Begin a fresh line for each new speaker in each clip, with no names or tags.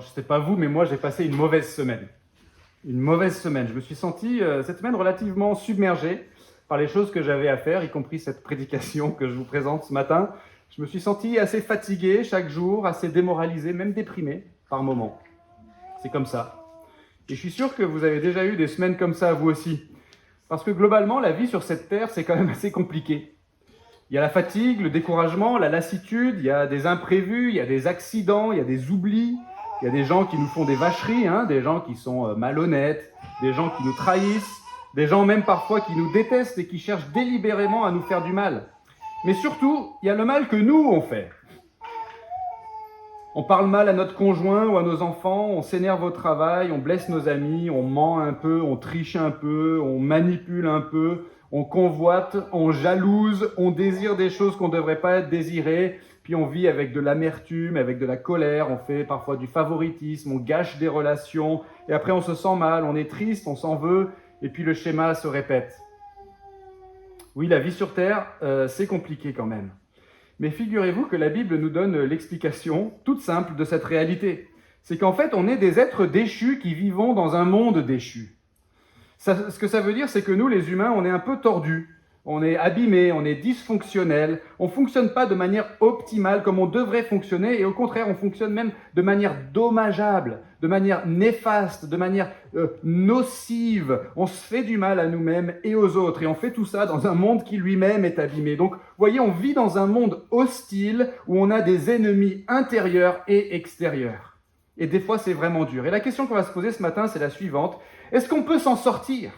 je ne sais pas vous, mais moi j'ai passé une mauvaise semaine. Une mauvaise semaine. Je me suis senti cette semaine relativement submergé par les choses que j'avais à faire, y compris cette prédication que je vous présente ce matin. Je me suis senti assez fatigué chaque jour, assez démoralisé, même déprimé par moments. C'est comme ça. Et je suis sûr que vous avez déjà eu des semaines comme ça vous aussi. Parce que globalement, la vie sur cette terre, c'est quand même assez compliqué. Il y a la fatigue, le découragement, la lassitude, il y a des imprévus, il y a des accidents, il y a des oublis, il y a des gens qui nous font des vacheries, des gens qui sont malhonnêtes, des gens qui nous trahissent, des gens même parfois qui nous détestent et qui cherchent délibérément à nous faire du mal. Mais surtout, il y a le mal que nous, on fait. On parle mal à notre conjoint ou à nos enfants, on s'énerve au travail, on blesse nos amis, on ment un peu, on triche un peu, on manipule un peu, on convoite, on jalouse, on désire des choses qu'on ne devrait pas désirer, puis on vit avec de l'amertume, avec de la colère, on fait parfois du favoritisme, on gâche des relations, et après on se sent mal, on est triste, on s'en veut, et puis le schéma se répète. Oui, la vie sur Terre, c'est compliqué quand même. Mais figurez-vous que la Bible nous donne l'explication toute simple de cette réalité. C'est qu'en fait, on est des êtres déchus qui vivons dans un monde déchu. Ce que ça veut dire, c'est que nous, les humains, on est un peu tordus, on est abîmés, on est dysfonctionnels, on ne fonctionne pas de manière optimale comme on devrait fonctionner, et au contraire, on fonctionne même de manière dommageable, de manière néfaste, de manière nocive. On se fait du mal à nous-mêmes et aux autres, et on fait tout ça dans un monde qui lui-même est abîmé. Donc, vous voyez, on vit dans un monde hostile où on a des ennemis intérieurs et extérieurs. Et des fois, c'est vraiment dur. Et la question qu'on va se poser ce matin, c'est la suivante. Est-ce qu'on peut s'en sortir ?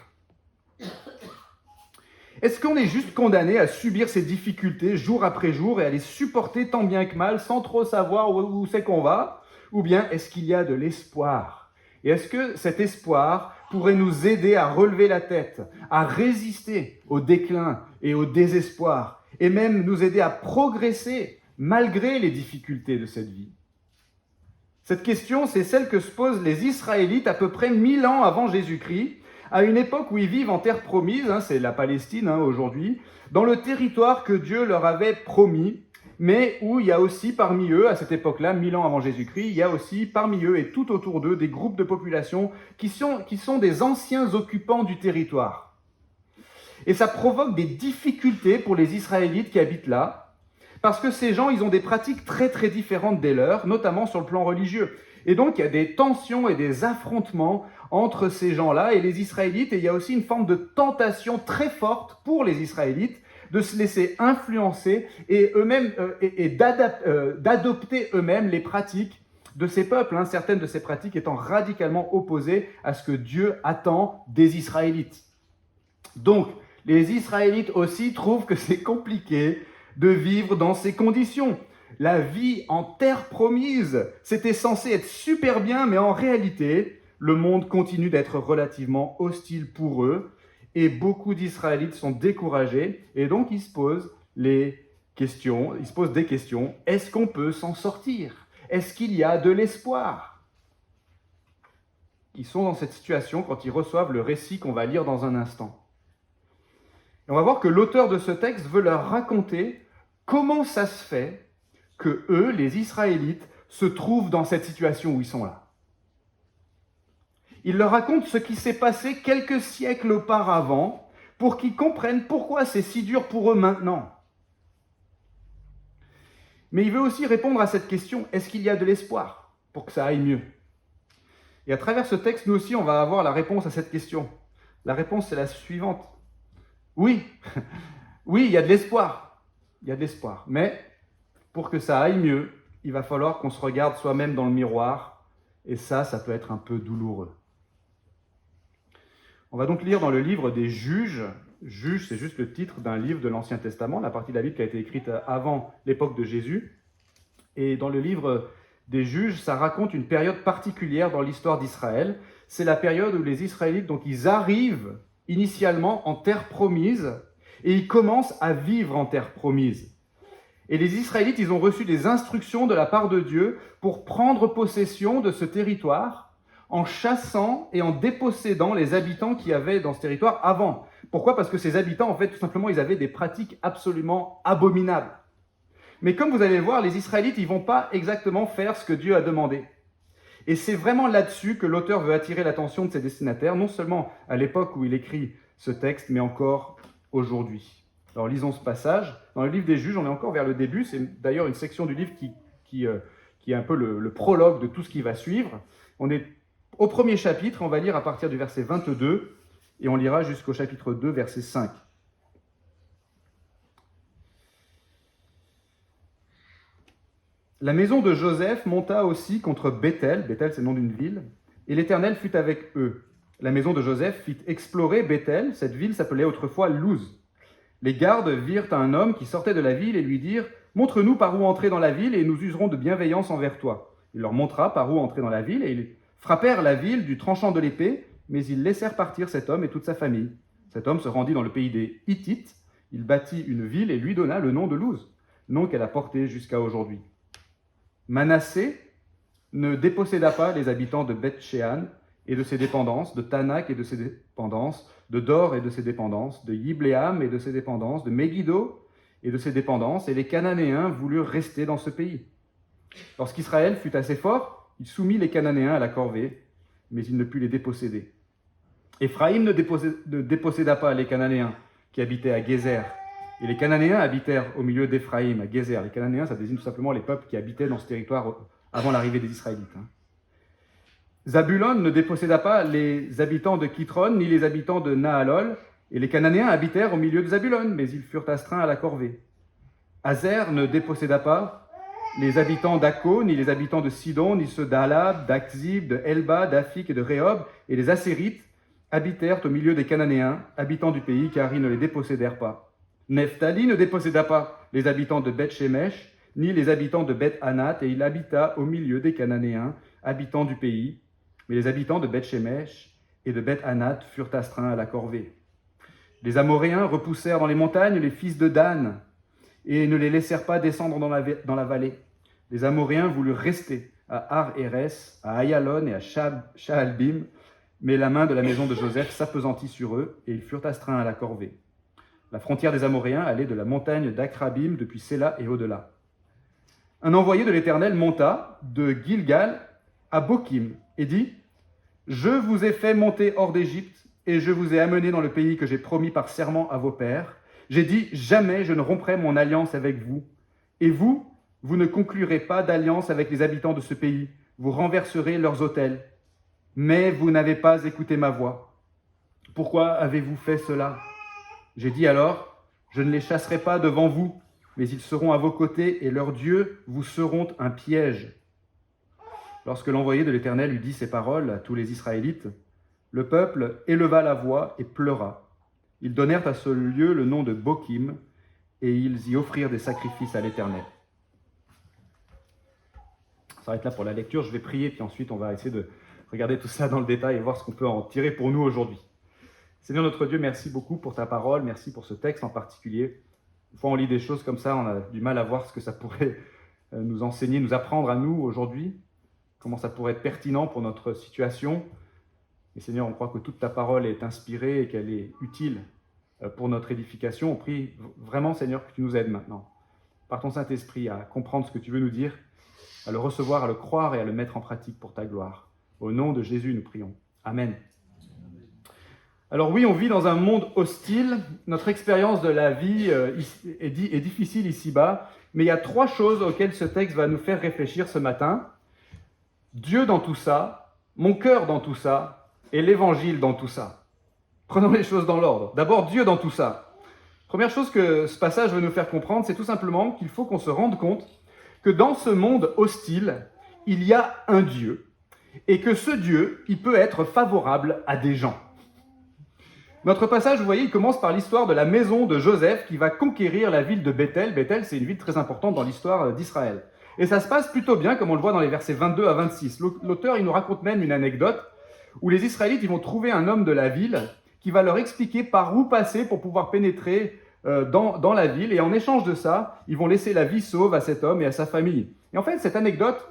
Est-ce qu'on est juste condamné à subir ces difficultés jour après jour et à les supporter tant bien que mal sans trop savoir où c'est qu'on va ? Ou bien est-ce qu'il y a de l'espoir ? Et est-ce que cet espoir pourrait nous aider à relever la tête, à résister au déclin et au désespoir, et même nous aider à progresser malgré les difficultés de cette vie ? Cette question, c'est celle que se posent les Israélites à peu près 1000 ans avant Jésus-Christ, à une époque où ils vivent en terre promise, c'est la Palestine aujourd'hui, dans le territoire que Dieu leur avait promis, mais où il y a aussi parmi eux, à cette époque-là, 1000 ans avant Jésus-Christ, il y a aussi parmi eux et tout autour d'eux des groupes de population qui sont des anciens occupants du territoire. Et ça provoque des difficultés pour les Israélites qui habitent là, parce que ces gens, ils ont des pratiques très très différentes des leurs, notamment sur le plan religieux. Et donc, il y a des tensions et des affrontements entre ces gens-là et les Israélites, et il y a aussi une forme de tentation très forte pour les Israélites de se laisser influencer et eux-mêmes d'adopter eux-mêmes les pratiques de ces peuples, certaines de ces pratiques étant radicalement opposées à ce que Dieu attend des Israélites. Donc, les Israélites aussi trouvent que c'est compliqué de vivre dans ces conditions. La vie en terre promise, c'était censé être super bien, mais en réalité, le monde continue d'être relativement hostile pour eux, et beaucoup d'Israélites sont découragés, et donc ils se posent des questions. Est-ce qu'on peut s'en sortir ? Est-ce qu'il y a de l'espoir ? Ils sont dans cette situation quand ils reçoivent le récit qu'on va lire dans un instant. Et on va voir que l'auteur de ce texte veut leur raconter comment ça se fait que eux, les Israélites, se trouvent dans cette situation où ils sont là. Il leur raconte ce qui s'est passé quelques siècles auparavant pour qu'ils comprennent pourquoi c'est si dur pour eux maintenant. Mais il veut aussi répondre à cette question, est-ce qu'il y a de l'espoir pour que ça aille mieux ? Et à travers ce texte, nous aussi, on va avoir la réponse à cette question. La réponse, c'est la suivante. Oui, oui, il y a de l'espoir. Il y a de l'espoir. Mais pour que ça aille mieux, il va falloir qu'on se regarde soi-même dans le miroir. Et ça peut être un peu douloureux. On va donc lire dans le livre des Juges. Juges, c'est juste le titre d'un livre de l'Ancien Testament, la partie de la Bible qui a été écrite avant l'époque de Jésus. Et dans le livre des Juges, ça raconte une période particulière dans l'histoire d'Israël. C'est la période où les Israélites, donc ils arrivent initialement en terre promise et ils commencent à vivre en terre promise. Et les Israélites, ils ont reçu des instructions de la part de Dieu pour prendre possession de ce territoire en chassant et en dépossédant les habitants qu'il y avait dans ce territoire avant. Pourquoi ? Parce que ces habitants, en fait, tout simplement, ils avaient des pratiques absolument abominables. Mais comme vous allez le voir, les Israélites, ils ne vont pas exactement faire ce que Dieu a demandé. Et c'est vraiment là-dessus que l'auteur veut attirer l'attention de ses destinataires, non seulement à l'époque où il écrit ce texte, mais encore aujourd'hui. Alors lisons ce passage. Dans le livre des Juges, on est encore vers le début. C'est d'ailleurs une section du livre qui est un peu le prologue de tout ce qui va suivre. On est au premier chapitre, on va lire à partir du verset 22 et on lira jusqu'au chapitre 2, verset 5. La maison de Joseph monta aussi contre Béthel, Béthel c'est le nom d'une ville, et l'Éternel fut avec eux. La maison de Joseph fit explorer Béthel, cette ville s'appelait autrefois Luz. Les gardes virent un homme qui sortait de la ville et lui dirent « Montre-nous par où entrer dans la ville et nous userons de bienveillance envers toi. » Il leur montra par où entrer dans la ville et ils frappèrent la ville du tranchant de l'épée, mais ils laissèrent partir cet homme et toute sa famille. Cet homme se rendit dans le pays des Hittites, il bâtit une ville et lui donna le nom de Luz, nom qu'elle a porté jusqu'à aujourd'hui. Manassé ne déposséda pas les habitants de Beth-Shean et de ses dépendances, de Tanak et de ses dépendances, de Dor et de ses dépendances, de Yibléam et de ses dépendances, de Megiddo et de ses dépendances, et les Cananéens voulurent rester dans ce pays. Lorsqu'Israël fut assez fort, il soumit les Cananéens à la corvée, mais il ne put les déposséder. Éphraïm ne déposséda pas les Cananéens qui habitaient à Gézer, et les Cananéens habitèrent au milieu d'Éphraïm, à Gézer. Les Cananéens, ça désigne tout simplement les peuples qui habitaient dans ce territoire avant l'arrivée des Israélites. Zabulon ne déposséda pas les habitants de Kitron, ni les habitants de Nahalol, et les Cananéens habitèrent au milieu de Zabulon, mais ils furent astreints à la corvée. Azer ne déposséda pas les habitants d'Akko, ni les habitants de Sidon, ni ceux d'Alab, d'Akzib, de Elba, d'Afik et de Rehob, et les Assérites habitèrent au milieu des Cananéens, habitants du pays, car ils ne les dépossédèrent pas. Nephtali ne déposséda pas les habitants de Beth-Shemesh, ni les habitants de Beth-Anat, et il habita au milieu des Cananéens, habitants du pays. Mais les habitants de Beth-Shemesh et de Beth-Anat furent astreints à la corvée. Les Amoréens repoussèrent dans les montagnes les fils de Dan, et ne les laissèrent pas descendre dans la vallée. Les Amoréens voulurent rester à Ar-Héres, à Ayalon et à Shaalbim, mais la main de la maison de Joseph s'appesantit sur eux, et ils furent astreints à la corvée. La frontière des Amoréens allait de la montagne d'Akrabim depuis Séla et au-delà. Un envoyé de l'Éternel monta de Gilgal à Bokim et dit « Je vous ai fait monter hors d'Égypte et je vous ai amené dans le pays que j'ai promis par serment à vos pères. J'ai dit « Jamais je ne romprai mon alliance avec vous. Et vous, vous ne conclurez pas d'alliance avec les habitants de ce pays. Vous renverserez leurs autels. Mais vous n'avez pas écouté ma voix. Pourquoi avez-vous fait cela ?» J'ai dit alors, je ne les chasserai pas devant vous, mais ils seront à vos côtés et leurs dieux vous seront un piège. Lorsque l'envoyé de l'Éternel eut dit ces paroles à tous les Israélites, le peuple éleva la voix et pleura. Ils donnèrent à ce lieu le nom de Bokim et ils y offrirent des sacrifices à l'Éternel. Ça s'arrête là pour la lecture, je vais prier puis ensuite on va essayer de regarder tout ça dans le détail et voir ce qu'on peut en tirer pour nous aujourd'hui. Seigneur notre Dieu, merci beaucoup pour ta parole, merci pour ce texte en particulier. Une fois on lit des choses comme ça, on a du mal à voir ce que ça pourrait nous enseigner, nous apprendre à nous aujourd'hui, comment ça pourrait être pertinent pour notre situation. Et Seigneur, on croit que toute ta parole est inspirée et qu'elle est utile pour notre édification. On prie vraiment, Seigneur, que tu nous aides maintenant, par ton Saint-Esprit, à comprendre ce que tu veux nous dire, à le recevoir, à le croire et à le mettre en pratique pour ta gloire. Au nom de Jésus, nous prions. Amen. Alors oui, on vit dans un monde hostile. Notre expérience de la vie est difficile ici-bas. Mais il y a 3 choses auxquelles ce texte va nous faire réfléchir ce matin. Dieu dans tout ça, mon cœur dans tout ça, et l'évangile dans tout ça. Prenons les choses dans l'ordre. D'abord, Dieu dans tout ça. Première chose que ce passage veut nous faire comprendre, c'est tout simplement qu'il faut qu'on se rende compte que dans ce monde hostile, il y a un Dieu. Et que ce Dieu, il peut être favorable à des gens. Notre passage, vous voyez, il commence par l'histoire de la maison de Joseph qui va conquérir la ville de Béthel. Béthel, c'est une ville très importante dans l'histoire d'Israël. Et ça se passe plutôt bien, comme on le voit dans les versets 22 à 26. L'auteur, il nous raconte même une anecdote où les Israélites, ils vont trouver un homme de la ville qui va leur expliquer par où passer pour pouvoir pénétrer dans la ville. Et en échange de ça, ils vont laisser la vie sauve à cet homme et à sa famille. Et en fait, cette anecdote,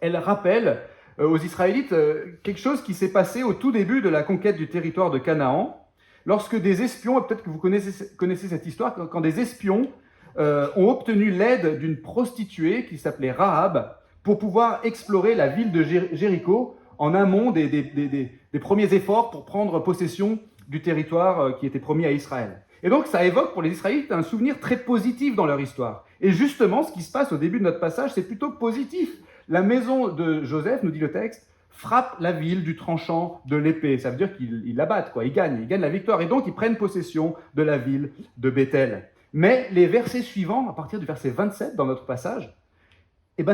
elle rappelle aux Israélites quelque chose qui s'est passé au tout début de la conquête du territoire de Canaan, lorsque des espions, et peut-être que vous connaissez cette histoire, quand des espions ont obtenu l'aide d'une prostituée qui s'appelait Rahab pour pouvoir explorer la ville de Jéricho en amont des premiers efforts pour prendre possession du territoire qui était promis à Israël. Et donc ça évoque pour les Israélites un souvenir très positif dans leur histoire. Et justement, ce qui se passe au début de notre passage, c'est plutôt positif. La maison de Joseph, nous dit le texte, frappe la ville du tranchant de l'épée. Ça veut dire qu'ils la battent, quoi. Ils gagnent la victoire. Et donc ils prennent possession de la ville de Béthel. Mais les versets suivants, à partir du verset 27 dans notre passage,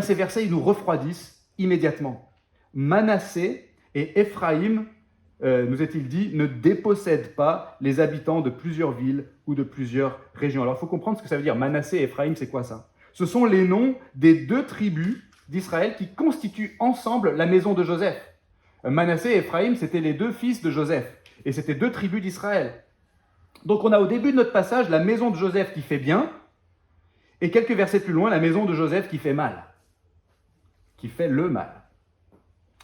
ces versets ils nous refroidissent immédiatement. Manassé et Éphraïm, nous est-il dit, ne dépossèdent pas les habitants de plusieurs villes ou de plusieurs régions. Alors il faut comprendre ce que ça veut dire. Manassé et Éphraïm, c'est quoi ça? Ce sont les noms des deux tribus d'Israël qui constituent ensemble la maison de Joseph. Manassé et Éphraïm, c'était les deux fils de Joseph. Et c'était deux tribus d'Israël. Donc on a au début de notre passage la maison de Joseph qui fait bien, et quelques versets plus loin, la maison de Joseph qui fait mal. Qui fait le mal.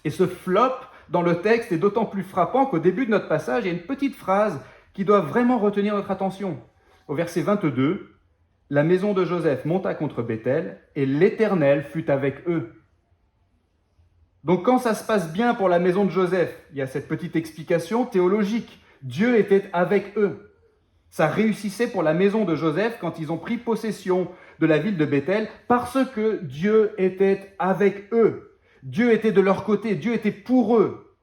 Et ce flop dans le texte est d'autant plus frappant qu'au début de notre passage, il y a une petite phrase qui doit vraiment retenir notre attention. Au verset 22, « La maison de Joseph monta contre Béthel, et l'Éternel fut avec eux. » Donc quand ça se passe bien pour la maison de Joseph, il y a cette petite explication théologique. Dieu était avec eux. Ça réussissait pour la maison de Joseph quand ils ont pris possession de la ville de Béthel, parce que Dieu était avec eux. Dieu était de leur côté, Dieu était pour eux.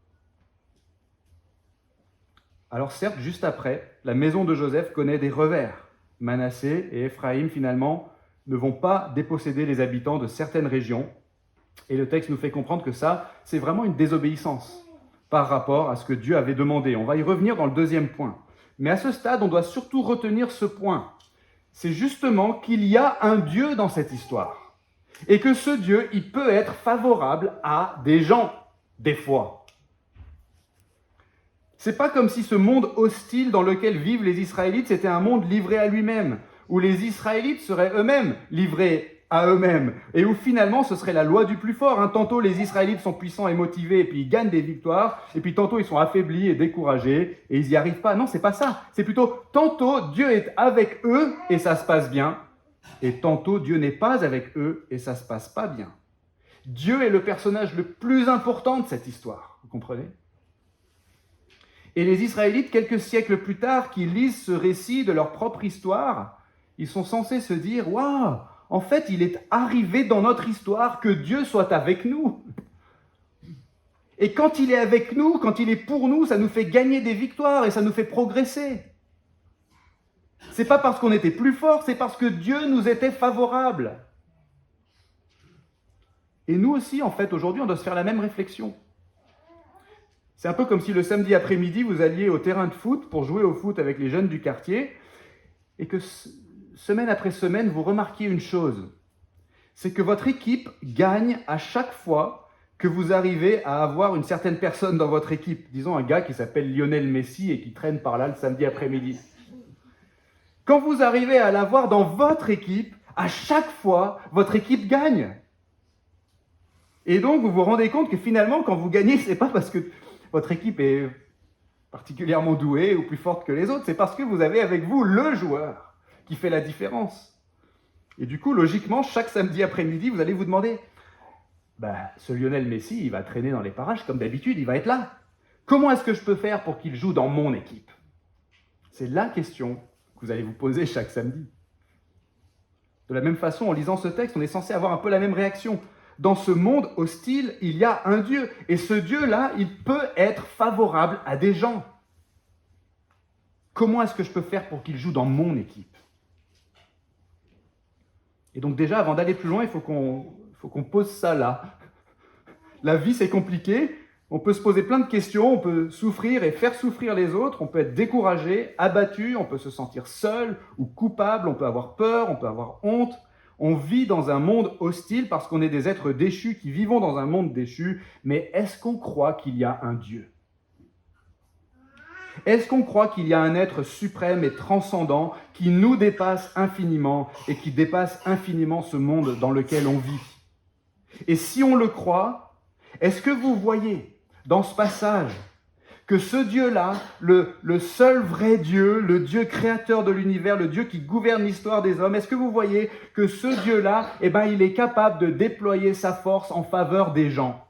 Alors certes, juste après, la maison de Joseph connaît des revers. Manassé et Éphraïm, finalement, ne vont pas déposséder les habitants de certaines régions. Et le texte nous fait comprendre que ça, c'est vraiment une désobéissance par rapport à ce que Dieu avait demandé. On va y revenir dans le deuxième point. Mais à ce stade, on doit surtout retenir ce point. C'est justement qu'il y a un Dieu dans cette histoire. Et que ce Dieu, il peut être favorable à des gens, des fois. C'est pas comme si ce monde hostile dans lequel vivent les Israélites, c'était un monde livré à lui-même, où les Israélites seraient eux-mêmes livrés à eux-mêmes, et où finalement ce serait la loi du plus fort. Tantôt les Israélites sont puissants et motivés, et puis ils gagnent des victoires, et puis tantôt ils sont affaiblis et découragés, et ils n'y arrivent pas. Non, c'est pas ça. C'est plutôt, tantôt Dieu est avec eux, et ça se passe bien, et tantôt Dieu n'est pas avec eux, et ça se passe pas bien. Dieu est le personnage le plus important de cette histoire, vous comprenez ? Et les Israélites, quelques siècles plus tard, qui lisent ce récit de leur propre histoire, ils sont censés se dire « Waouh, en fait, il est arrivé dans notre histoire que Dieu soit avec nous. » Et quand il est avec nous, quand il est pour nous, ça nous fait gagner des victoires et ça nous fait progresser. C'est pas parce qu'on était plus fort, c'est parce que Dieu nous était favorable. Et nous aussi, en fait, aujourd'hui, on doit se faire la même réflexion. C'est un peu comme si le samedi après-midi, vous alliez au terrain de foot pour jouer au foot avec les jeunes du quartier et que semaine après semaine, vous remarquiez une chose. C'est que votre équipe gagne à chaque fois que vous arrivez à avoir une certaine personne dans votre équipe. Disons un gars qui s'appelle Lionel Messi et qui traîne par là le samedi après-midi. Quand vous arrivez à l'avoir dans votre équipe, à chaque fois, votre équipe gagne. Et donc, vous vous rendez compte que finalement, quand vous gagnez, c'est pas parce que votre équipe est particulièrement douée ou plus forte que les autres, c'est parce que vous avez avec vous le joueur qui fait la différence. Et du coup, logiquement, chaque samedi après-midi, vous allez vous demander, ce Lionel Messi, il va traîner dans les parages comme d'habitude, il va être là. Comment est-ce que je peux faire pour qu'il joue dans mon équipe ? C'est la question que vous allez vous poser chaque samedi. De la même façon, en lisant ce texte, on est censé avoir un peu la même réaction. Dans ce monde hostile, il y a un Dieu. Et ce Dieu-là, il peut être favorable à des gens. Comment est-ce que je peux faire pour qu'il joue dans mon équipe ? Et donc déjà, avant d'aller plus loin, il faut qu'on pose ça là. La vie, c'est compliqué. On peut se poser plein de questions. On peut souffrir et faire souffrir les autres. On peut être découragé, abattu. On peut se sentir seul ou coupable. On peut avoir peur. On peut avoir honte. On vit dans un monde hostile parce qu'on est des êtres déchus qui vivons dans un monde déchu. Mais est-ce qu'on croit qu'il y a un Dieu ? Est-ce qu'on croit qu'il y a un être suprême et transcendant qui nous dépasse infiniment et qui dépasse infiniment ce monde dans lequel on vit ? Et si on le croit, est-ce que vous voyez dans ce passage que ce Dieu-là, le seul vrai Dieu, le Dieu créateur de l'univers, le Dieu qui gouverne l'histoire des hommes, est-ce que vous voyez que ce Dieu-là, il est capable de déployer sa force en faveur des gens?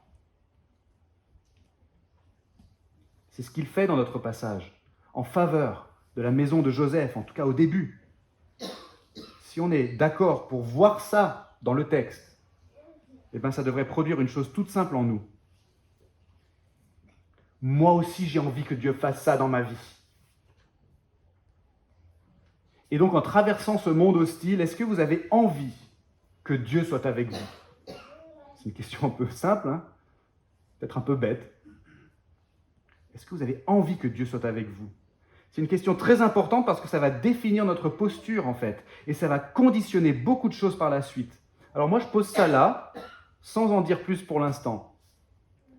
C'est ce qu'il fait dans notre passage, en faveur de la maison de Joseph, en tout cas au début. Si on est d'accord pour voir ça dans le texte, ça devrait produire une chose toute simple en nous. Moi aussi, j'ai envie que Dieu fasse ça dans ma vie. Et donc, en traversant ce monde hostile, est-ce que vous avez envie que Dieu soit avec vous? C'est une question un peu simple, peut-être un peu bête. Est-ce que vous avez envie que Dieu soit avec vous? C'est une question très importante parce que ça va définir notre posture, en fait. Et ça va conditionner beaucoup de choses par la suite. Alors moi, je pose ça là, sans en dire plus pour l'instant.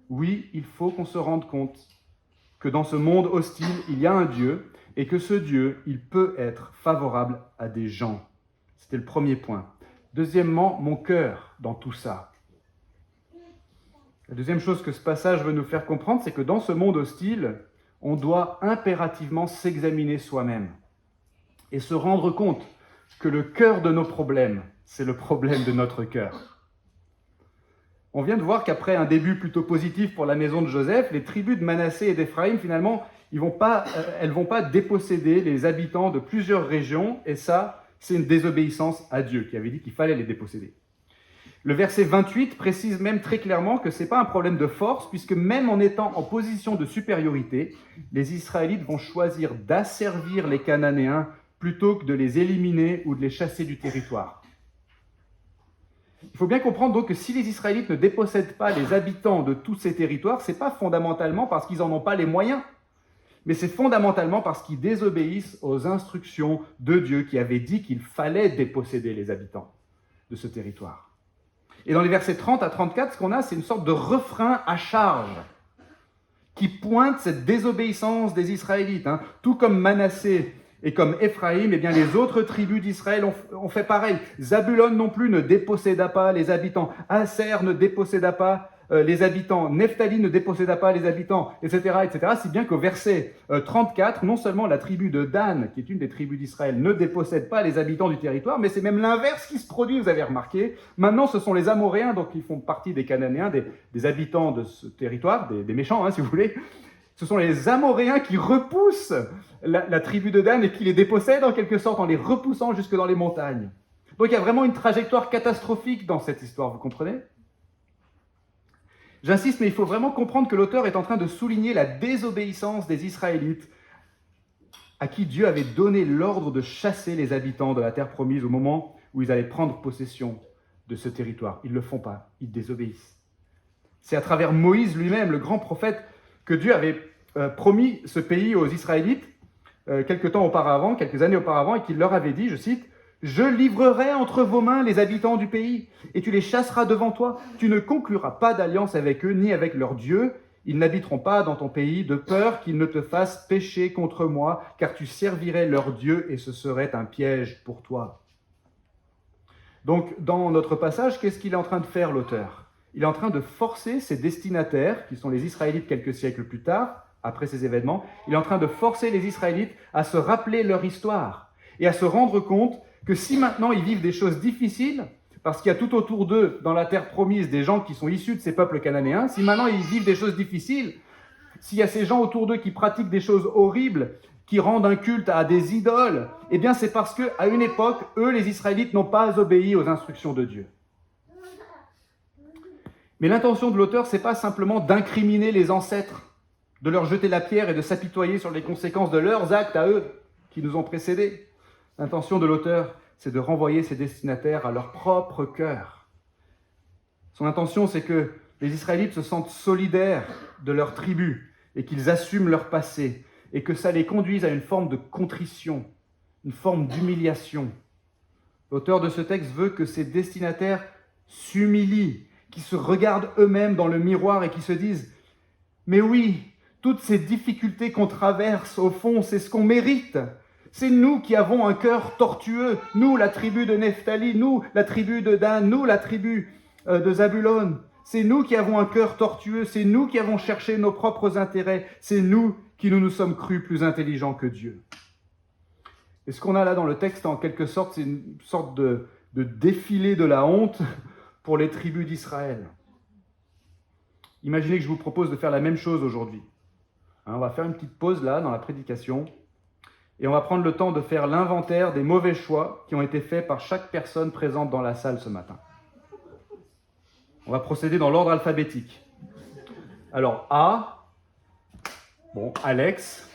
Oui, il faut qu'on se rende compte que dans ce monde hostile, il y a un Dieu et que ce Dieu, il peut être favorable à des gens. C'était le premier point. Deuxièmement, mon cœur dans tout ça. La deuxième chose que ce passage veut nous faire comprendre, c'est que dans ce monde hostile, on doit impérativement s'examiner soi-même et se rendre compte que le cœur de nos problèmes, c'est le problème de notre cœur. On vient de voir qu'après un début plutôt positif pour la maison de Joseph, les tribus de Manassé et d'Éphraïm, finalement, elles vont pas déposséder les habitants de plusieurs régions, et ça, c'est une désobéissance à Dieu, qui avait dit qu'il fallait les déposséder. Le verset 28 précise même très clairement que ce n'est pas un problème de force, puisque même en étant en position de supériorité, les Israélites vont choisir d'asservir les Cananéens plutôt que de les éliminer ou de les chasser du territoire. Il faut bien comprendre donc que si les Israélites ne dépossèdent pas les habitants de tous ces territoires, ce n'est pas fondamentalement parce qu'ils n'en ont pas les moyens, mais c'est fondamentalement parce qu'ils désobéissent aux instructions de Dieu qui avait dit qu'il fallait déposséder les habitants de ce territoire. Et dans les versets 30 à 34, ce qu'on a, c'est une sorte de refrain à charge qui pointe cette désobéissance des Israélites. Tout comme Manassé et comme Éphraïm, les autres tribus d'Israël ont fait pareil. Zabulon non plus ne déposséda pas les habitants. Aser ne déposséda pas les habitants. Nephtali ne déposséda pas les habitants, etc., etc. Si bien qu'au verset 34, non seulement la tribu de Dan, qui est une des tribus d'Israël, ne dépossède pas les habitants du territoire, mais c'est même l'inverse qui se produit, vous avez remarqué. Maintenant, ce sont les Amoréens, donc ils font partie des Cananéens, des habitants de ce territoire, des méchants, si vous voulez. Ce sont les Amoréens qui repoussent la tribu de Dan et qui les dépossèdent en quelque sorte en les repoussant jusque dans les montagnes. Donc il y a vraiment une trajectoire catastrophique dans cette histoire, vous comprenez? J'insiste, mais il faut vraiment comprendre que l'auteur est en train de souligner la désobéissance des Israélites à qui Dieu avait donné l'ordre de chasser les habitants de la terre promise au moment où ils allaient prendre possession de ce territoire. Ils ne le font pas, ils désobéissent. C'est à travers Moïse lui-même, le grand prophète, que Dieu avait promis ce pays aux Israélites quelques années auparavant, et qu'il leur avait dit, je cite, « Je livrerai entre vos mains les habitants du pays, et tu les chasseras devant toi. Tu ne concluras pas d'alliance avec eux, ni avec leurs dieux. Ils n'habiteront pas dans ton pays, de peur qu'ils ne te fassent pécher contre moi, car tu servirais leurs dieux, et ce serait un piège pour toi. » Donc, dans notre passage, qu'est-ce qu'il est en train de faire, l'auteur? Il est en train de forcer ses destinataires, qui sont les Israélites quelques siècles plus tard, après ces événements, il est en train de forcer les Israélites à se rappeler leur histoire et à se rendre compte que si maintenant ils vivent des choses difficiles, parce qu'il y a tout autour d'eux, dans la terre promise, des gens qui sont issus de ces peuples cananéens, si maintenant ils vivent des choses difficiles, s'il y a ces gens autour d'eux qui pratiquent des choses horribles, qui rendent un culte à des idoles, eh bien c'est parce qu'à une époque, eux, les Israélites, n'ont pas obéi aux instructions de Dieu. Mais l'intention de l'auteur, ce n'est pas simplement d'incriminer les ancêtres, de leur jeter la pierre et de s'apitoyer sur les conséquences de leurs actes à eux, qui nous ont précédés. L'intention de l'auteur, c'est de renvoyer ses destinataires à leur propre cœur. Son intention, c'est que les Israélites se sentent solidaires de leur tribu et qu'ils assument leur passé et que ça les conduise à une forme de contrition, une forme d'humiliation. L'auteur de ce texte veut que ses destinataires s'humilient, qui se regardent eux-mêmes dans le miroir et qui se disent « Mais oui, toutes ces difficultés qu'on traverse, au fond, c'est ce qu'on mérite. C'est nous qui avons un cœur tortueux, nous, la tribu de Nephtali, nous, la tribu de Dan, nous, la tribu de Zabulon. C'est nous qui avons un cœur tortueux, c'est nous qui avons cherché nos propres intérêts, c'est nous qui nous sommes crus plus intelligents que Dieu. Et ce qu'on a là dans le texte, en quelque sorte, c'est une sorte de défilé de la honte pour les tribus d'Israël. Imaginez que je vous propose de faire la même chose aujourd'hui. On va faire une petite pause là dans la prédication et on va prendre le temps de faire l'inventaire des mauvais choix qui ont été faits par chaque personne présente dans la salle ce matin. On va procéder dans l'ordre alphabétique. Alors A, Alex.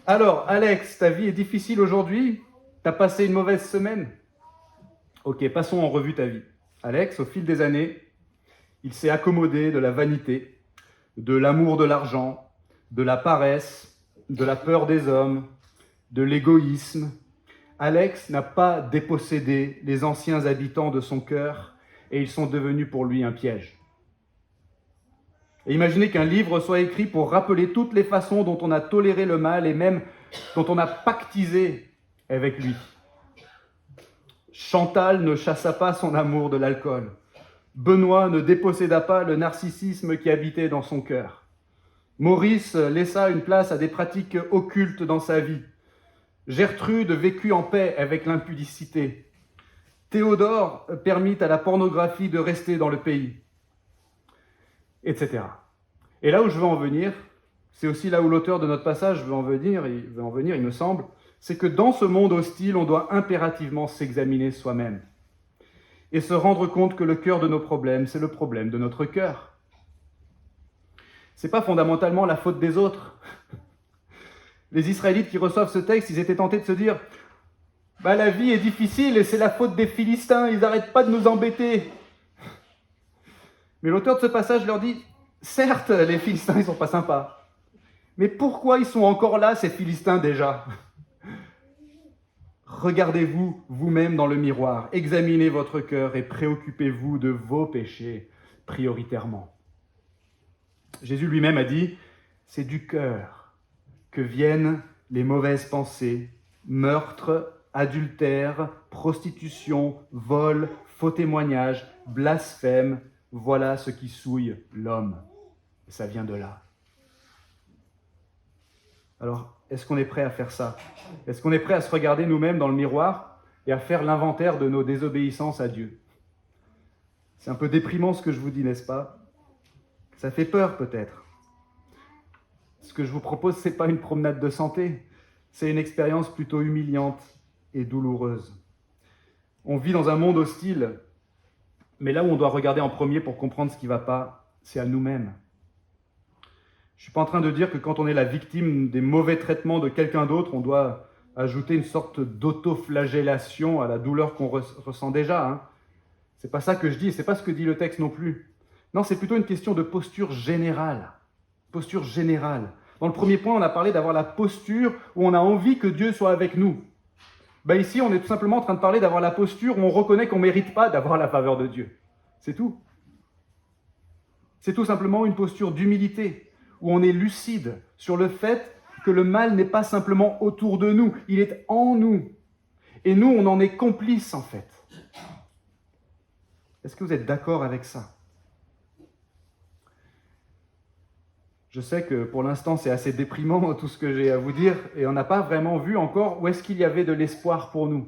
Alors Alex, ta vie est difficile aujourd'hui? T'as passé une mauvaise semaine? Ok, passons en revue ta vie. Alex, au fil des années, il s'est accommodé de la vanité, de l'amour de l'argent, de la paresse, de la peur des hommes, de l'égoïsme. Alex n'a pas dépossédé les anciens habitants de son cœur et ils sont devenus pour lui un piège. Et imaginez qu'un livre soit écrit pour rappeler toutes les façons dont on a toléré le mal et même dont on a pactisé avec lui. Chantal ne chassa pas son amour de l'alcool. Benoît ne déposséda pas le narcissisme qui habitait dans son cœur. Maurice laissa une place à des pratiques occultes dans sa vie. Gertrude vécut en paix avec l'impudicité. Théodore permit à la pornographie de rester dans le pays, etc. Et là où je veux en venir, c'est aussi là où l'auteur de notre passage veut en venir, il me semble, c'est que dans ce monde hostile, on doit impérativement s'examiner soi-même et se rendre compte que le cœur de nos problèmes, c'est le problème de notre cœur. C'est pas fondamentalement la faute des autres. Les Israélites qui reçoivent ce texte, ils étaient tentés de se dire « la vie est difficile et c'est la faute des Philistins, ils n'arrêtent pas de nous embêter. » Mais l'auteur de ce passage leur dit « Certes, les Philistins, ils sont pas sympas. Mais pourquoi ils sont encore là, ces Philistins, déjà ?» Regardez-vous vous-même dans le miroir, examinez votre cœur et préoccupez-vous de vos péchés prioritairement. Jésus lui-même a dit « C'est du cœur que viennent les mauvaises pensées, meurtres, adultère, prostitution, vol, faux témoignage, blasphème, voilà ce qui souille l'homme. » Et ça vient de là. Alors, est-ce qu'on est prêt à faire ça? Est-ce qu'on est prêt à se regarder nous-mêmes dans le miroir et à faire l'inventaire de nos désobéissances à Dieu? C'est un peu déprimant ce que je vous dis, n'est-ce pas? Ça fait peur peut-être. Ce que je vous propose, ce n'est pas une promenade de santé, c'est une expérience plutôt humiliante et douloureuse. On vit dans un monde hostile, mais là où on doit regarder en premier pour comprendre ce qui ne va pas, c'est à nous-mêmes. Je ne suis pas en train de dire que quand on est la victime des mauvais traitements de quelqu'un d'autre, on doit ajouter une sorte d'autoflagellation à la douleur qu'on ressent déjà. Ce n'est pas ça que je dis, ce n'est pas ce que dit le texte non plus. Non, c'est plutôt une question de posture générale. Posture générale. Dans le premier point, on a parlé d'avoir la posture où on a envie que Dieu soit avec nous. Ici, on est tout simplement en train de parler d'avoir la posture où on reconnaît qu'on ne mérite pas d'avoir la faveur de Dieu. C'est tout. C'est tout simplement une posture d'humilité, où on est lucide sur le fait que le mal n'est pas simplement autour de nous, il est en nous. Et nous, on en est complices en fait. Est-ce que vous êtes d'accord avec ça? Je sais que pour l'instant, c'est assez déprimant tout ce que j'ai à vous dire, et on n'a pas vraiment vu encore où est-ce qu'il y avait de l'espoir pour nous.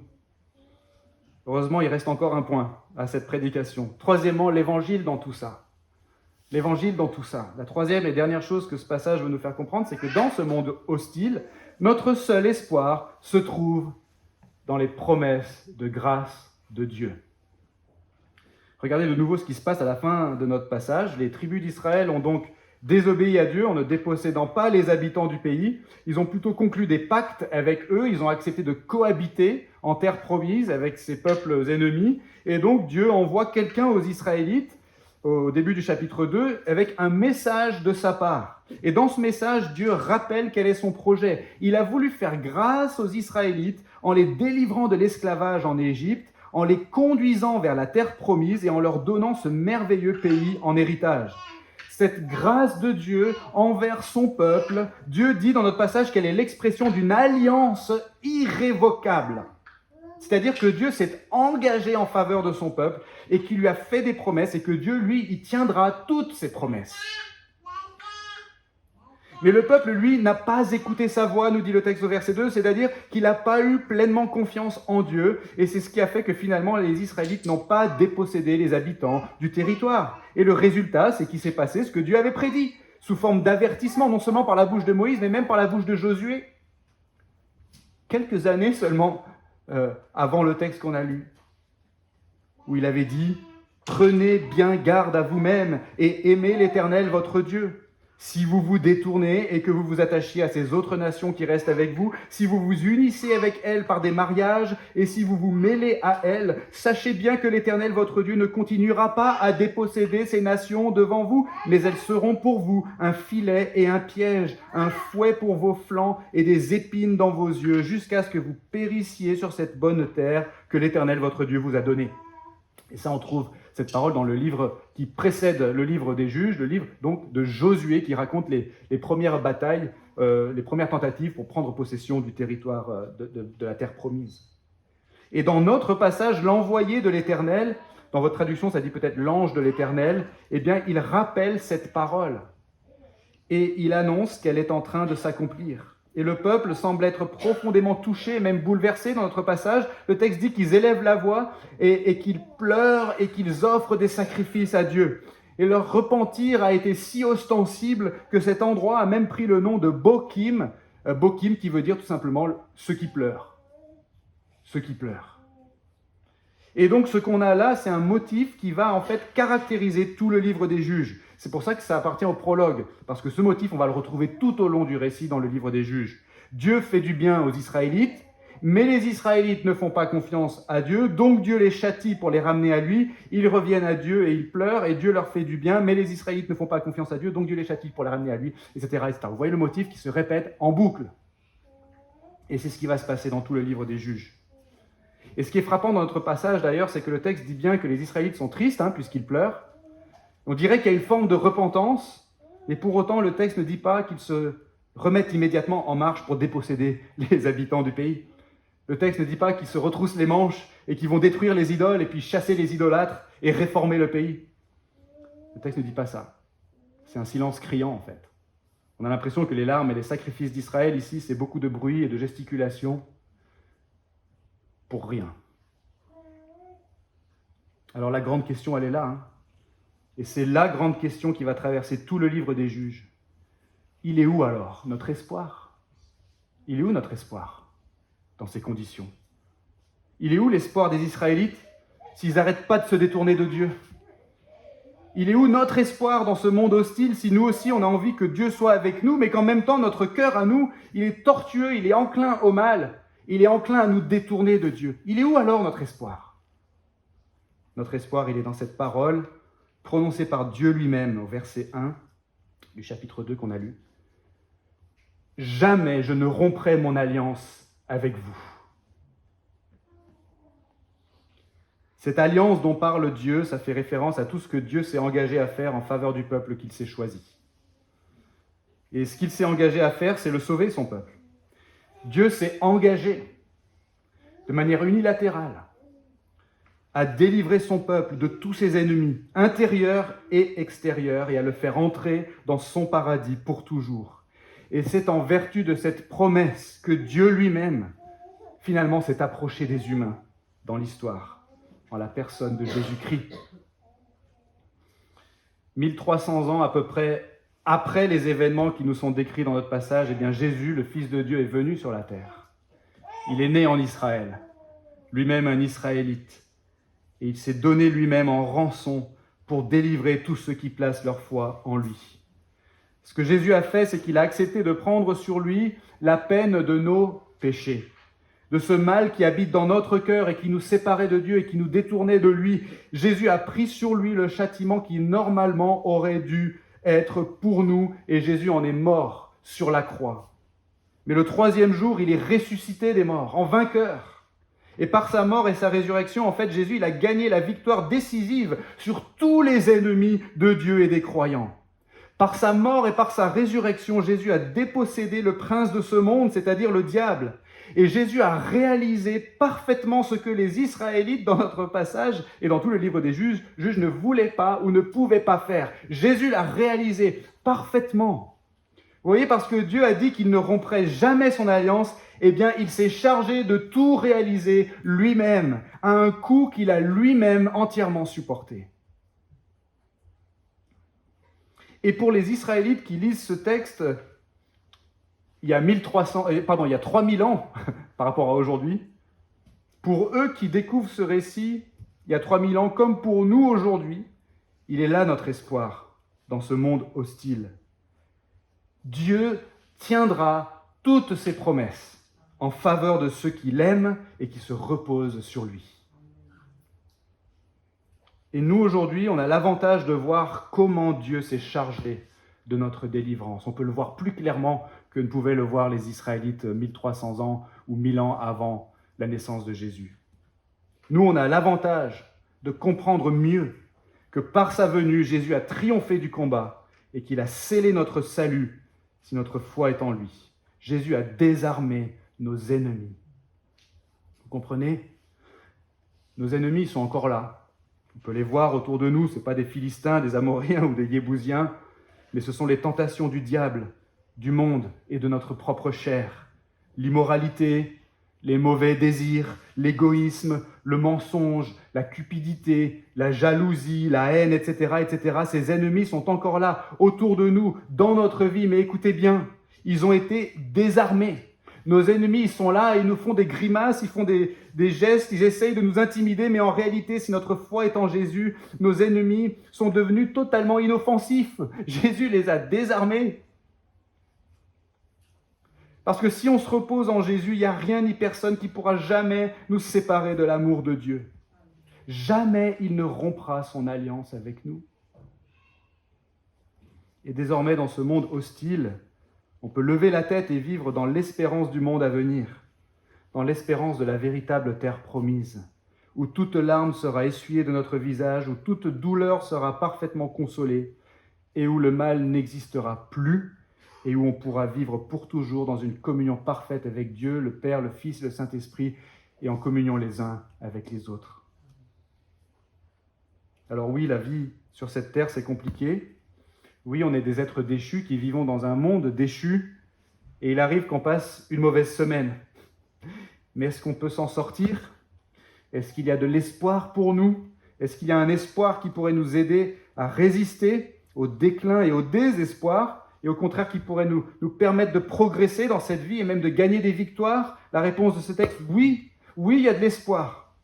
Heureusement, il reste encore un point à cette prédication. Troisièmement, l'évangile dans tout ça. L'évangile dans tout ça. La troisième et dernière chose que ce passage veut nous faire comprendre, c'est que dans ce monde hostile, notre seul espoir se trouve dans les promesses de grâce de Dieu. Regardez de nouveau ce qui se passe à la fin de notre passage. Les tribus d'Israël ont donc désobéi à Dieu en ne dépossédant pas les habitants du pays. Ils ont plutôt conclu des pactes avec eux. Ils ont accepté de cohabiter en terre promise avec ces peuples ennemis. Et donc Dieu envoie quelqu'un aux Israélites au début du chapitre 2, avec un message de sa part. Et dans ce message, Dieu rappelle quel est son projet. Il a voulu faire grâce aux Israélites en les délivrant de l'esclavage en Égypte, en les conduisant vers la terre promise et en leur donnant ce merveilleux pays en héritage. Cette grâce de Dieu envers son peuple, Dieu dit dans notre passage qu'elle est l'expression d'une alliance irrévocable. C'est-à-dire que Dieu s'est engagé en faveur de son peuple et qu'il lui a fait des promesses et que Dieu, lui, il tiendra toutes ses promesses. Mais le peuple, lui, n'a pas écouté sa voix, nous dit le texte au verset 2, c'est-à-dire qu'il n'a pas eu pleinement confiance en Dieu, et c'est ce qui a fait que finalement les Israélites n'ont pas dépossédé les habitants du territoire. Et le résultat, c'est qu'il s'est passé ce que Dieu avait prédit, sous forme d'avertissement, non seulement par la bouche de Moïse, mais même par la bouche de Josué. Quelques années seulement avant le texte qu'on a lu, où il avait dit « Prenez bien garde à vous-même et aimez l'Éternel votre Dieu. » Si vous vous détournez et que vous vous attachiez à ces autres nations qui restent avec vous, si vous vous unissez avec elles par des mariages et si vous vous mêlez à elles, sachez bien que l'Éternel votre Dieu ne continuera pas à déposséder ces nations devant vous, mais elles seront pour vous un filet et un piège, un fouet pour vos flancs et des épines dans vos yeux, jusqu'à ce que vous périssiez sur cette bonne terre que l'Éternel votre Dieu vous a donnée. Et ça, on trouve cette parole dans le livre qui précède le livre des Juges, le livre donc de Josué qui raconte les premières batailles, les premières tentatives pour prendre possession du territoire de la terre promise. Et dans notre passage, l'envoyé de l'Éternel, dans votre traduction ça dit peut-être l'ange de l'Éternel, eh bien il rappelle cette parole et il annonce qu'elle est en train de s'accomplir. Et le peuple semble être profondément touché, même bouleversé dans notre passage. Le texte dit qu'ils élèvent la voix et qu'ils pleurent et qu'ils offrent des sacrifices à Dieu. Et leur repentir a été si ostensible que cet endroit a même pris le nom de Bokim, Bokim qui veut dire tout simplement ceux qui pleurent. Ceux qui pleurent. Et donc ce qu'on a là, c'est un motif qui va en fait caractériser tout le livre des Juges. C'est pour ça que ça appartient au prologue, parce que ce motif, on va le retrouver tout au long du récit dans le livre des Juges. Dieu fait du bien aux Israélites, mais les Israélites ne font pas confiance à Dieu, donc Dieu les châtie pour les ramener à lui. Ils reviennent à Dieu et ils pleurent, et Dieu leur fait du bien, mais les Israélites ne font pas confiance à Dieu, donc Dieu les châtie pour les ramener à lui, etc., etc. Vous voyez le motif qui se répète en boucle. Et c'est ce qui va se passer dans tout le livre des Juges. Et ce qui est frappant dans notre passage d'ailleurs, c'est que le texte dit bien que les Israélites sont tristes, puisqu'ils pleurent. On dirait qu'il y a une forme de repentance, mais pour autant le texte ne dit pas qu'ils se remettent immédiatement en marche pour déposséder les habitants du pays. Le texte ne dit pas qu'ils se retroussent les manches et qu'ils vont détruire les idoles et puis chasser les idolâtres et réformer le pays. Le texte ne dit pas ça. C'est un silence criant en fait. On a l'impression que les larmes et les sacrifices d'Israël ici, c'est beaucoup de bruit et de gesticulation pour rien. Alors la grande question, elle est là. Et c'est la grande question qui va traverser tout le livre des Juges. Il est où alors notre espoir ? Il est où notre espoir dans ces conditions ? Il est où l'espoir des Israélites s'ils n'arrêtent pas de se détourner de Dieu ? Il est où notre espoir dans ce monde hostile si nous aussi on a envie que Dieu soit avec nous, mais qu'en même temps notre cœur à nous, il est tortueux, il est enclin au mal, il est enclin à nous détourner de Dieu. Il est où alors notre espoir ? Notre espoir, il est dans cette parole prononcée par Dieu lui-même au verset 1 du chapitre 2 qu'on a lu. « Jamais je ne romprai mon alliance avec vous. » Cette alliance dont parle Dieu, ça fait référence à tout ce que Dieu s'est engagé à faire en faveur du peuple qu'il s'est choisi. Et ce qu'il s'est engagé à faire, c'est le sauver, son peuple. Dieu s'est engagé de manière unilatérale à délivrer son peuple de tous ses ennemis, intérieurs et extérieurs, et à le faire entrer dans son paradis pour toujours. Et c'est en vertu de cette promesse que Dieu lui-même, finalement, s'est approché des humains dans l'histoire, en la personne de Jésus-Christ. 1300 ans à peu près après les événements qui nous sont décrits dans notre passage, eh bien Jésus, le Fils de Dieu, est venu sur la terre. Il est né en Israël, lui-même un Israélite. Et il s'est donné lui-même en rançon pour délivrer tous ceux qui placent leur foi en lui. Ce que Jésus a fait, c'est qu'il a accepté de prendre sur lui la peine de nos péchés, de ce mal qui habite dans notre cœur et qui nous séparait de Dieu et qui nous détournait de lui. Jésus a pris sur lui le châtiment qui normalement aurait dû être pour nous, et Jésus en est mort sur la croix. Mais le troisième jour, il est ressuscité des morts, en vainqueur. Et par sa mort et sa résurrection, en fait, Jésus, il a gagné la victoire décisive sur tous les ennemis de Dieu et des croyants. Par sa mort et par sa résurrection, Jésus a dépossédé le prince de ce monde, c'est-à-dire le diable. Et Jésus a réalisé parfaitement ce que les Israélites, dans notre passage et dans tout le livre des juges ne voulaient pas ou ne pouvaient pas faire. Jésus l'a réalisé parfaitement. Vous voyez, parce que Dieu a dit qu'il ne romprait jamais son alliance, eh bien, il s'est chargé de tout réaliser lui-même, à un coût qu'il a lui-même entièrement supporté. Et pour les Israélites qui lisent ce texte, il y a 3000 ans par rapport à aujourd'hui, pour eux qui découvrent ce récit, il y a 3000 ans, comme pour nous aujourd'hui, il est là notre espoir dans ce monde hostile. Dieu tiendra toutes ses promesses en faveur de ceux qui l'aiment et qui se reposent sur lui. Et nous, aujourd'hui, on a l'avantage de voir comment Dieu s'est chargé de notre délivrance. On peut le voir plus clairement que ne pouvaient le voir les Israélites 1300 ans ou 1000 ans avant la naissance de Jésus. Nous, on a l'avantage de comprendre mieux que par sa venue, Jésus a triomphé du combat et qu'il a scellé notre salut si notre foi est en lui. Jésus a désarmé nos ennemis. Vous comprenez ? Nos ennemis sont encore là. On peut les voir autour de nous, ce ne sont pas des Philistins, des Amoréens ou des Yébousiens, mais ce sont les tentations du diable, du monde et de notre propre chair. L'immoralité, les mauvais désirs, l'égoïsme, le mensonge, la cupidité, la jalousie, la haine, etc., etc. Ces ennemis sont encore là, autour de nous, dans notre vie. Mais écoutez bien, ils ont été désarmés. Nos ennemis, ils sont là, ils nous font des grimaces, ils font des gestes, ils essayent de nous intimider, mais en réalité, si notre foi est en Jésus, nos ennemis sont devenus totalement inoffensifs. Jésus les a désarmés. Parce que si on se repose en Jésus, il n'y a rien ni personne qui pourra jamais nous séparer de l'amour de Dieu. Jamais il ne rompra son alliance avec nous. Et désormais, dans ce monde hostile, on peut lever la tête et vivre dans l'espérance du monde à venir, dans l'espérance de la véritable terre promise, où toute larme sera essuyée de notre visage, où toute douleur sera parfaitement consolée, et où le mal n'existera plus, et où on pourra vivre pour toujours dans une communion parfaite avec Dieu, le Père, le Fils, le Saint-Esprit, et en communion les uns avec les autres. Alors oui, la vie sur cette terre, c'est compliqué. Oui, on est des êtres déchus qui vivons dans un monde déchu, et il arrive qu'on passe une mauvaise semaine. Mais est-ce qu'on peut s'en sortir ? Est-ce qu'il y a de l'espoir pour nous ? Est-ce qu'il y a un espoir qui pourrait nous aider à résister au déclin et au désespoir, et au contraire qui pourrait nous permettre de progresser dans cette vie et même de gagner des victoires ? La réponse de ce texte, oui, il y a de l'espoir.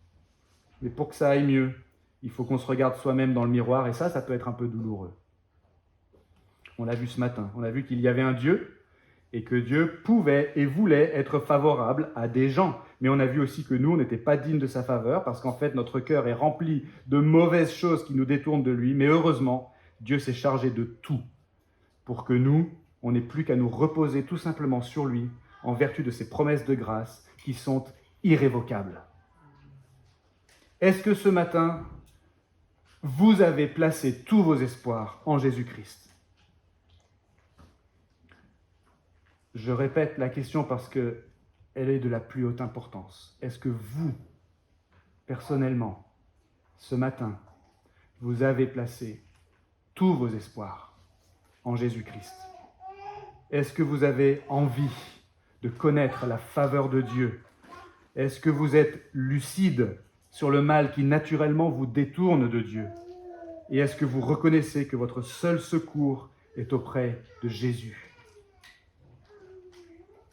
Mais pour que ça aille mieux, il faut qu'on se regarde soi-même dans le miroir, et ça peut être un peu douloureux. On l'a vu ce matin, on a vu qu'il y avait un Dieu et que Dieu pouvait et voulait être favorable à des gens. Mais on a vu aussi que nous, on n'était pas dignes de sa faveur parce qu'en fait, notre cœur est rempli de mauvaises choses qui nous détournent de lui. Mais heureusement, Dieu s'est chargé de tout pour que nous, on n'ait plus qu'à nous reposer tout simplement sur lui en vertu de ses promesses de grâce qui sont irrévocables. Est-ce que ce matin, vous avez placé tous vos espoirs en Jésus-Christ ? Je répète la question parce qu'elle est de la plus haute importance. Est-ce que vous, personnellement, ce matin, vous avez placé tous vos espoirs en Jésus-Christ ? Est-ce que vous avez envie de connaître la faveur de Dieu ? Est-ce que vous êtes lucide sur le mal qui naturellement vous détourne de Dieu ? Et est-ce que vous reconnaissez que votre seul secours est auprès de Jésus ?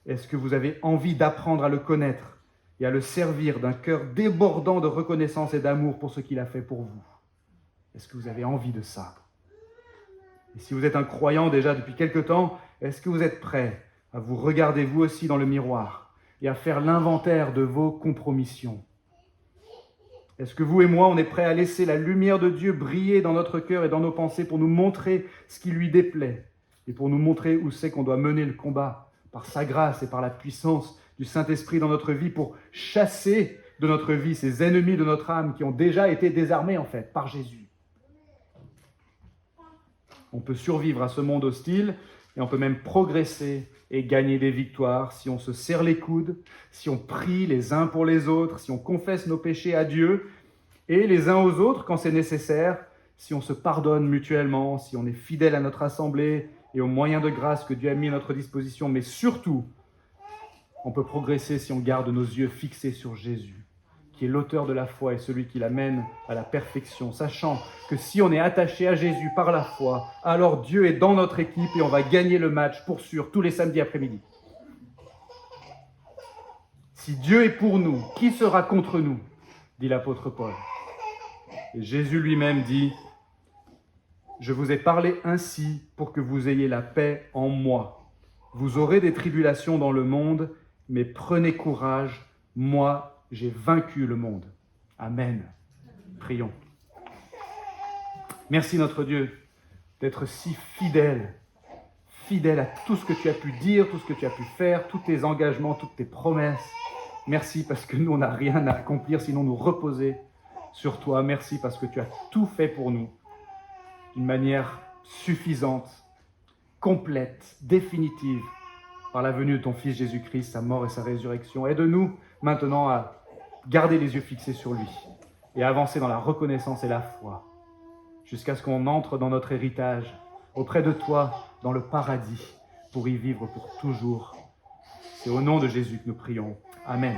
Est-ce que vous avez envie d'apprendre à le connaître et à le servir d'un cœur débordant de reconnaissance et d'amour pour ce qu'il a fait pour vous ? Est-ce que vous avez envie de ça ? Et si vous êtes un croyant déjà depuis quelque temps, est-ce que vous êtes prêt à vous regarder vous aussi dans le miroir et à faire l'inventaire de vos compromissions ? Est-ce que vous et moi, on est prêts à laisser la lumière de Dieu briller dans notre cœur et dans nos pensées pour nous montrer ce qui lui déplaît et pour nous montrer où c'est qu'on doit mener le combat par sa grâce et par la puissance du Saint-Esprit dans notre vie pour chasser de notre vie ces ennemis de notre âme qui ont déjà été désarmés en fait par Jésus. On peut survivre à ce monde hostile et on peut même progresser et gagner des victoires, si on se serre les coudes, si on prie les uns pour les autres, si on confesse nos péchés à Dieu et les uns aux autres quand c'est nécessaire, si on se pardonne mutuellement, si on est fidèle à notre assemblée et aux moyens de grâce que Dieu a mis à notre disposition, mais surtout, on peut progresser si on garde nos yeux fixés sur Jésus, qui est l'auteur de la foi et celui qui l'amène à la perfection, sachant que si on est attaché à Jésus par la foi, alors Dieu est dans notre équipe et on va gagner le match pour sûr tous les samedis après-midi. Si Dieu est pour nous, qui sera contre nous ? Dit l'apôtre Paul. Et Jésus lui-même dit « Je vous ai parlé ainsi pour que vous ayez la paix en moi. Vous aurez des tribulations dans le monde, mais prenez courage, moi j'ai vaincu le monde. » Amen. Prions. Merci notre Dieu d'être si fidèle à tout ce que tu as pu dire, tout ce que tu as pu faire, tous tes engagements, toutes tes promesses. Merci parce que nous, on n'a rien à accomplir sinon nous reposer sur toi. Merci parce que tu as tout fait pour nous d'une manière suffisante, complète, définitive, par la venue de ton Fils Jésus-Christ, sa mort et sa résurrection. Aide-nous maintenant à garder les yeux fixés sur lui et à avancer dans la reconnaissance et la foi jusqu'à ce qu'on entre dans notre héritage, auprès de toi, dans le paradis, pour y vivre pour toujours. C'est au nom de Jésus que nous prions. Amen.